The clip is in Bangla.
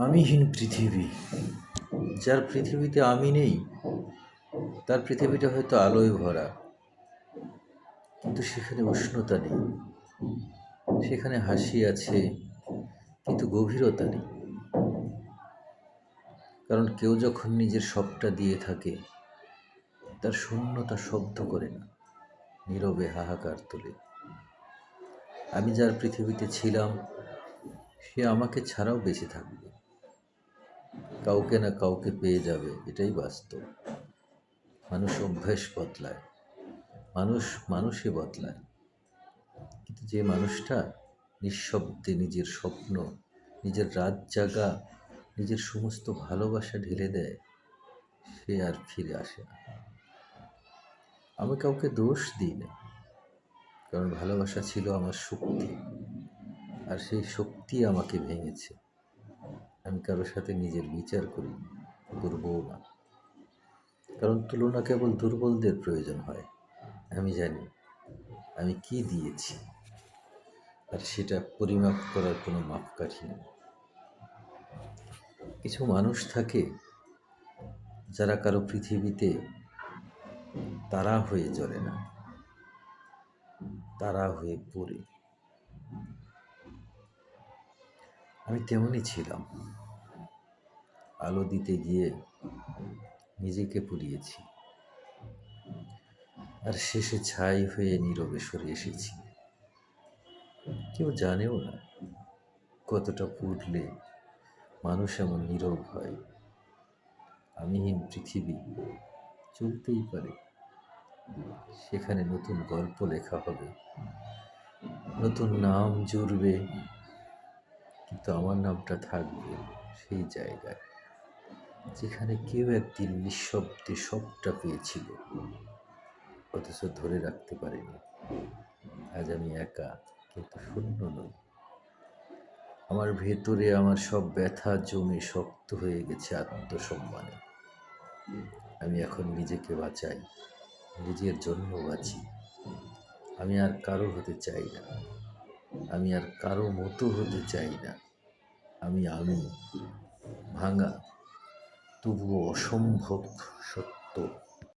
আমিহীন পৃথিবী। যার পৃথিবীতে আমি নেই, তার পৃথিবীটা হয়তো আলোয় ভরা, কিন্তু সেখানে উষ্ণতা নেই। সেখানে হাসি আছে, কিন্তু গভীরতা নেই। কারণ কেউ যখন নিজের সবটা দিয়ে থাকে, তার শূন্যতা শব্দ করে না, নীরবে হাহাকার তোলে। আমি যার পৃথিবীতে ছিলাম, সে আমাকে ছাড়াও বেঁচে থাকবে। কাউকে না কাউকে পেয়ে যাবে, এটাই বাস্তব। মানুষ অভ্যাস বদলায়, মানুষে বদলায়, কিন্তু যে মানুষটা নিঃশব্দে নিজের স্বপ্ন, নিজের রাত জাগা, নিজের সমস্ত ভালোবাসা ঢেলে দেয়, সে আর ফিরে আসে না। আমি কাউকে দোষ দিই না, কারণ ভালোবাসা ছিল আমার শক্তি, আর সেই শক্তি আমাকে ভেঙেছে। আমি কারোর সাথে নিজের বিচার করিনি, করবও না, কারণ তুলনা কেবল দুর্বলদের প্রয়োজন হয়। আমি জানি আমি কি দিয়েছি, আর সেটা পরিমাপ করার কোনো মাপকাঠি নেই। কিছু মানুষ থাকে যারা কারো পৃথিবীতে তারা হয়ে জ্বলে না, তারা হয়ে পড়ে। আমি তেমনই ছিলাম। আলো দিতে গিয়ে নিজেকে পুড়িয়েছি, আর শেষে ছাই হয়ে নীরবে সরে এসেছি। কেউ জানেও না কতটা পুড়লে মানুষ এমন নীরব হয়। আমিহীন পৃথিবী চলতেই পারে, সেখানে নতুন গল্প লেখা হবে, নতুন নাম জুড়বে, কিন্তু আমার নামটা থাকবে সেই জায়গায় যেখানে কেউ একদিন নিঃশব্দে সবটা পেয়েছিল, অথচ ধরে রাখতে পারেনি। আজ আমি একা, কিন্তু শূন্য নই। আমার ভেতরে আমার সব ব্যথা জমে শক্ত হয়ে গেছে আত্মসম্মানে। আমি এখন নিজেকে বাঁচাই, নিজের জন্য বাঁচি। আমি আর কারো হতে চাই না, আমি আর কারো মতো হতে চাই না। আমি ভাঙা, তবুও অসম্ভব সত্য।